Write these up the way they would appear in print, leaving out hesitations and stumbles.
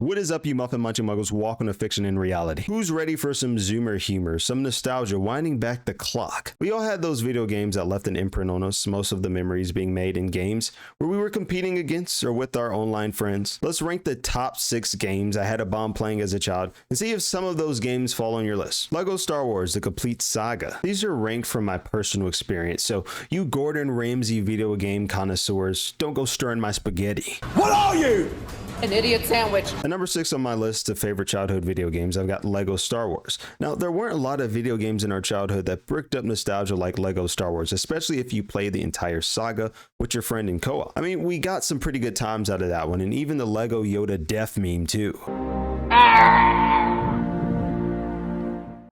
What is up, you muffin munching muggles walking to fiction and reality? Who's ready for some zoomer humor, some nostalgia, winding back the clock? We all had those video games that left an imprint on us, most of the memories being made in games where we were competing against or with our online friends. Let's rank the top 6 games I had a bomb playing as a child and see if some of those games fall on your list. Lego Star Wars, the complete saga. These are ranked from my personal experience, so you Gordon Ramsay video game connoisseurs, don't go stirring my spaghetti. What are you? An idiot sandwich. At number 6 on my list of favorite childhood video games, I've got Lego Star Wars. Now, there weren't a lot of video games in our childhood that bricked up nostalgia like Lego Star Wars, especially if you played the entire saga with your friend in co-op. I mean, we got some pretty good times out of that one, and even the Lego Yoda death meme too.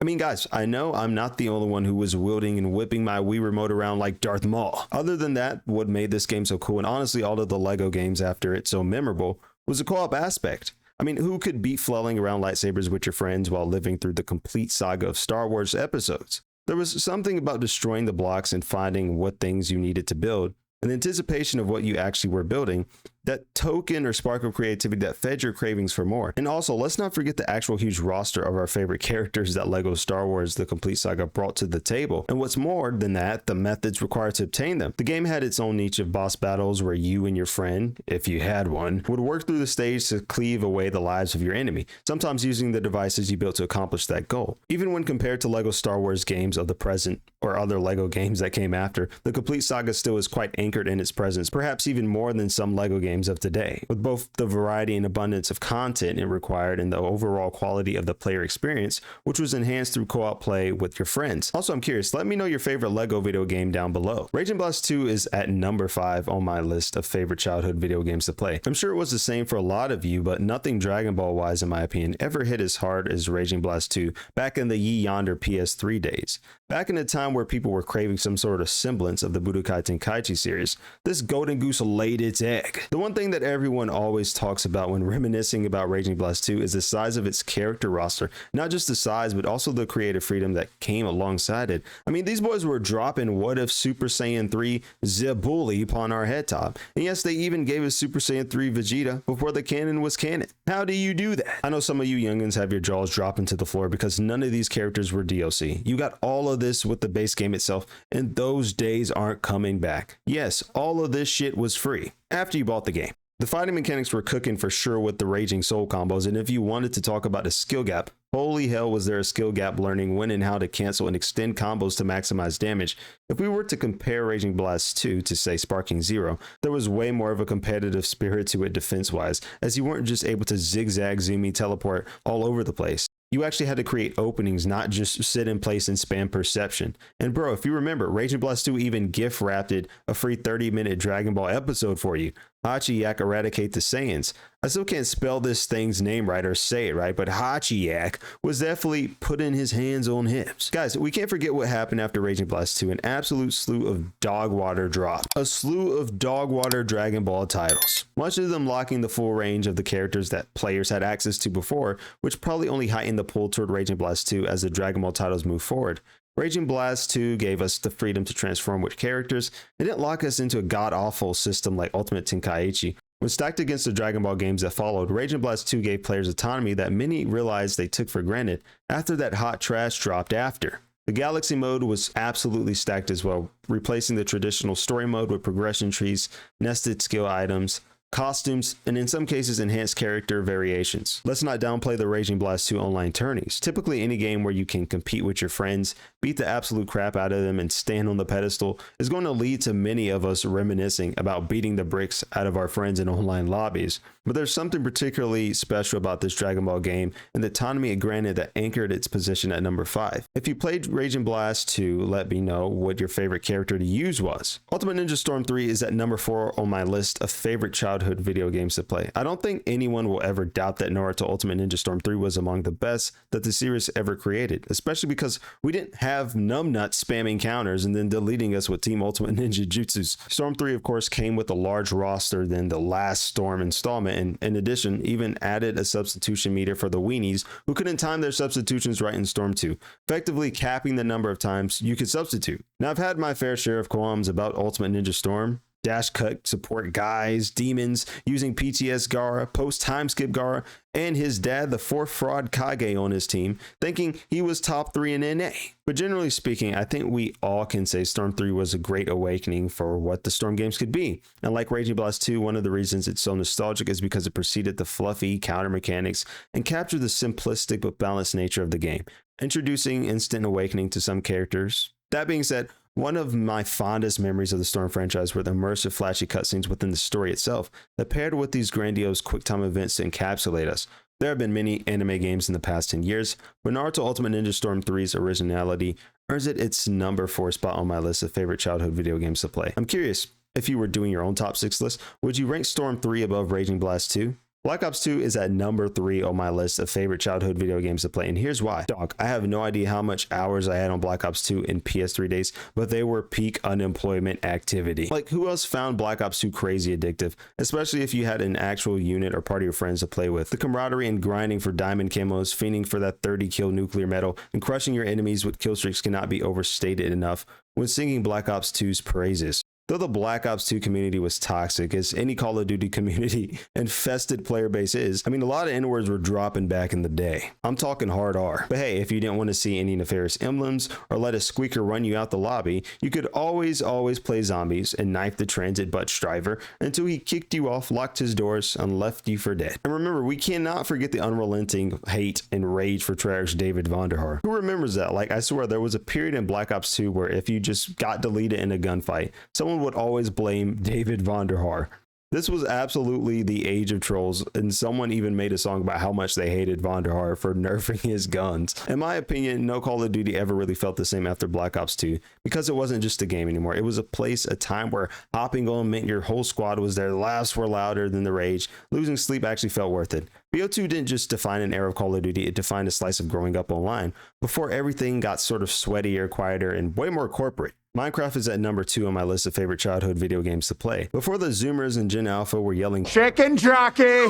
I mean, guys, I know I'm not the only one who was wielding and whipping my Wii remote around like Darth Maul. Other than that, what made this game so cool, and honestly all of the Lego games after it so memorable, was the co-op aspect. I mean, who could beat flailing around lightsabers with your friends while living through the complete saga of Star Wars episodes? There was something about destroying the blocks and finding what things you needed to build, and the anticipation of what you actually were building, that token or spark of creativity that fed your cravings for more. And also, let's not forget the actual huge roster of our favorite characters that Lego Star Wars The Complete Saga brought to the table. And what's more than that, the methods required to obtain them. The game had its own niche of boss battles where you and your friend, if you had one, would work through the stage to cleave away the lives of your enemy, sometimes using the devices you built to accomplish that goal. Even when compared to Lego Star Wars games of the present or other Lego games that came after, The Complete Saga still is quite anchored in its presence, perhaps even more than some Lego games of today, with both the variety and abundance of content it required and the overall quality of the player experience, which was enhanced through co-op play with your friends. Also, I'm curious, let me know your favorite Lego video game down below. Raging Blast 2 is at number 5 on my list of favorite childhood video games to play. I'm sure it was the same for a lot of you, but nothing Dragon Ball wise, in my opinion, ever hit as hard as Raging Blast 2 back in the yonder PS3 days. Back in a time where people were craving some sort of semblance of the Budokai Tenkaichi series, this golden goose laid its egg. The one thing that everyone always talks about when reminiscing about Raging Blast 2 is the size of its character roster. Not just the size, but also the creative freedom that came alongside it. I mean, these boys were dropping What If Super Saiyan 3 Zebully upon our head top. And yes, they even gave us Super Saiyan 3 Vegeta before the canon was canon. How do you do that? I know some of you youngins have your jaws dropping to the floor because none of these characters were DLC. You got all of this with the base game itself, and those days aren't coming back. Yes, all of this shit was free after you bought the game. The fighting mechanics were cooking for sure with the Raging Soul combos, and if you wanted to talk about a skill gap, holy hell was there a skill gap learning when and how to cancel and extend combos to maximize damage. If we were to compare Raging Blast 2 to, say, Sparking Zero, there was way more of a competitive spirit to it defense-wise, as you weren't just able to zigzag, zoomy, teleport all over the place. You actually had to create openings, not just sit in place and spam perception. And bro, if you remember, Raging Blast 2 even gift wrapped a free 30-minute Dragon Ball episode for you. Hachiyak Eradicate the Saiyans. I still can't spell this thing's name right or say it right, but Hachiyak was definitely putting his hands on hips. Guys, we can't forget what happened after Raging Blast 2, an absolute slew of dog water drop. A slew of dog water Dragon Ball titles. Much of them locking the full range of the characters that players had access to before, which probably only heightened the pull toward Raging Blast 2 as the Dragon Ball titles moved forward. Raging Blast 2 gave us the freedom to transform with characters. It didn't lock us into a god-awful system like Ultimate Tenkaichi. When stacked against the Dragon Ball games that followed, Raging Blast 2 gave players autonomy that many realized they took for granted after that hot trash dropped after. The Galaxy mode was absolutely stacked as well, replacing the traditional story mode with progression trees, nested skill items, costumes, and in some cases enhanced character variations. Let's not downplay the Raging Blast 2 online tourneys. Typically any game where you can compete with your friends, beat the absolute crap out of them, and stand on the pedestal is going to lead to many of us reminiscing about beating the bricks out of our friends in online lobbies. But there's something particularly special about this Dragon Ball game and the autonomy it granted that anchored its position at number 5. If you played Raging Blast 2, let me know what your favorite character to use was. Ultimate Ninja Storm 3 is at number 4 on my list of favorite childhood video games to play. I don't think anyone will ever doubt that Naruto Ultimate Ninja Storm 3 was among the best that the series ever created, especially because we didn't have numbnuts spamming counters and then deleting us with Team Ultimate Ninja Jutsus. Storm 3 of course came with a large roster than the last Storm installment, and in addition even added a substitution meter for the weenies who couldn't time their substitutions right in Storm 2, effectively capping the number of times you could substitute. Now, I've had my fair share of qualms about Ultimate Ninja Storm, dash cut support guys, demons, using PTS Gara, post time skip Gara, and his dad, the fourth fraud Kage on his team, thinking he was top 3 in NA. But generally speaking, I think we all can say Storm 3 was a great awakening for what the Storm games could be. And like Raging Blast 2, one of the reasons it's so nostalgic is because it preceded the fluffy counter mechanics and captured the simplistic but balanced nature of the game, introducing instant awakening to some characters. That being said, one of my fondest memories of the Storm franchise were the immersive flashy cutscenes within the story itself that paired with these grandiose quick-time events to encapsulate us. There have been many anime games in the past 10 years, but Naruto Ultimate Ninja Storm 3's originality earns it its number 4 spot on my list of favorite childhood video games to play. I'm curious, if you were doing your own top 6 list, would you rank Storm 3 above Raging Blast 2? Black Ops 2 is at number 3 on my list of favorite childhood video games to play, and here's why. Dog, I have no idea how much hours I had on Black Ops 2 in PS3 days, but they were peak unemployment activity. Like, who else found Black Ops 2 crazy addictive, especially if you had an actual unit or party of friends to play with? The camaraderie and grinding for diamond camos, fiending for that 30 kill nuclear medal, and crushing your enemies with kill streaks cannot be overstated enough when singing Black Ops 2's praises. Though the Black Ops 2 community was toxic, as any Call of Duty community infested player base is, I mean, a lot of N-words were dropping back in the day. I'm talking hard R. But hey, if you didn't want to see any nefarious emblems or let a squeaker run you out the lobby, you could always play zombies and knife the transit butch driver until he kicked you off, locked his doors, and left you for dead. And remember, we cannot forget the unrelenting hate and rage for Treyarch's David Vonderhaar. Who remembers that? Like, I swear, there was a period in Black Ops 2 where if you just got deleted in a gunfight, someone would always blame David Vonderhaar. This was absolutely the age of trolls, and someone even made a song about how much they hated Vonderhaar for nerfing his guns. In my opinion, no Call of Duty ever really felt the same after Black Ops 2, because it wasn't just a game anymore. It was a place, a time where hopping on meant your whole squad was there, the laughs were louder than the rage, losing sleep actually felt worth it. BO2 didn't just define an era of Call of Duty, it defined a slice of growing up online, before everything got sort of sweatier, quieter, and way more corporate. Minecraft is at number 2 on my list of favorite childhood video games to play. Before the Zoomers and Gen Alpha were yelling chicken jockey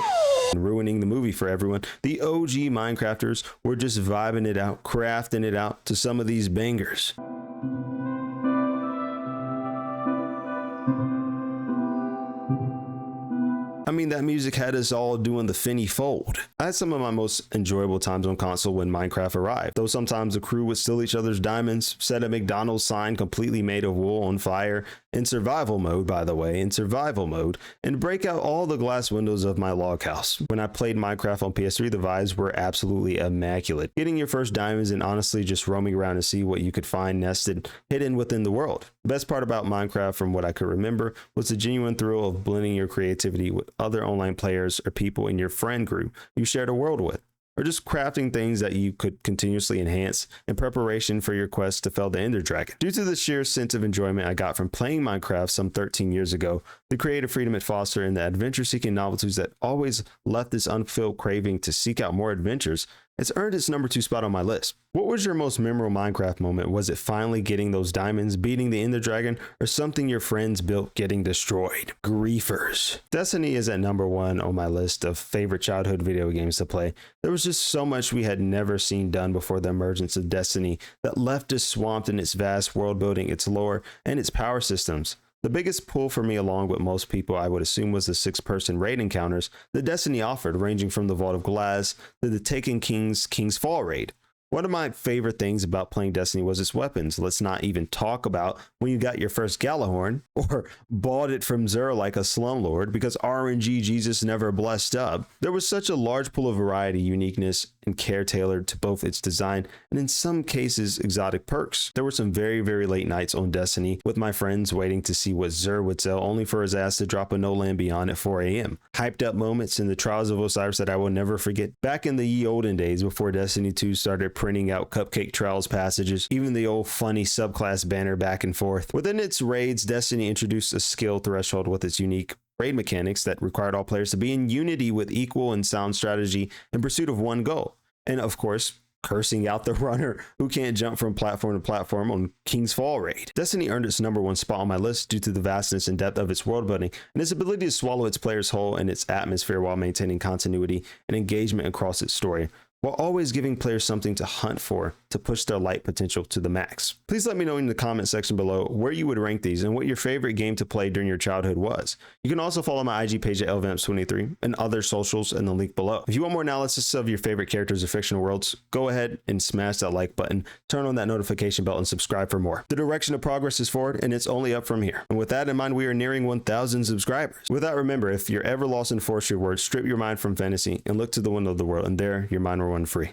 and ruining the movie for everyone, the OG Minecrafters were just vibing it out, crafting it out to some of these bangers. I mean, that music had us all doing the Finny Fold. I had some of my most enjoyable times on console when Minecraft arrived, though sometimes the crew would steal each other's diamonds, set a McDonald's sign completely made of wool on fire, in survival mode, by the way, and break out all the glass windows of my log house. When I played Minecraft on PS3, the vibes were absolutely immaculate. Getting your first diamonds and honestly just roaming around to see what you could find nested, hidden within the world. The best part about Minecraft, from what I could remember, was the genuine thrill of blending your creativity with other online players or people in your friend group you shared a world with, or just crafting things that you could continuously enhance in preparation for your quest to fell the Ender Dragon. Due to the sheer sense of enjoyment I got from playing Minecraft some 13 years ago, the creative freedom it fostered, and the adventure-seeking novelties that always left this unfulfilled craving to seek out more adventures, it's earned its number 2 spot on my list. What was your most memorable Minecraft moment? Was it finally getting those diamonds, beating the Ender Dragon, or something your friends built getting destroyed? Griefers. Destiny is at number 1 on my list of favorite childhood video games to play. There was just so much we had never seen done before the emergence of Destiny that left us swamped in its vast world building, its lore, and its power systems. The biggest pull for me, along with most people, I would assume, was the 6-person raid encounters that Destiny offered, ranging from the Vault of Glass to the Taken King's Fall raid. One of my favorite things about playing Destiny was its weapons. Let's not even talk about when you got your first Galahorn or bought it from Xur like a slumlord because RNG Jesus never blessed up. There was such a large pool of variety, uniqueness, and care tailored to both its design and in some cases exotic perks. There were some very, very late nights on Destiny with my friends waiting to see what Xur would sell, only for his ass to drop a No Land Beyond at 4 a.m. Hyped up moments in the Trials of Osiris that I will never forget. Back in the ye olden days before Destiny 2 started printing out cupcake trials passages, even the old funny subclass banner back and forth. Within its raids, Destiny introduced a skill threshold with its unique raid mechanics that required all players to be in unity with equal and sound strategy in pursuit of one goal. And of course, cursing out the runner who can't jump from platform to platform on King's Fall raid. Destiny earned its number 1 spot on my list due to the vastness and depth of its world building and its ability to swallow its players whole and its atmosphere while maintaining continuity and engagement across its story, while always giving players something to hunt for to push their light potential to the max. Please let me know in the comment section below where you would rank these and what your favorite game to play during your childhood was. You can also follow my IG page at lvamps23 and other socials in the link below. If you want more analysis of your favorite characters of fictional worlds, go ahead and smash that like button, turn on that notification bell, and subscribe for more. The direction of progress is forward, and it's only up from here. And with that in mind, we are nearing 1,000 subscribers. With that, remember, if you're ever lost in forestry words, strip your mind from fantasy and look to the window of the world, and there your mind will run free.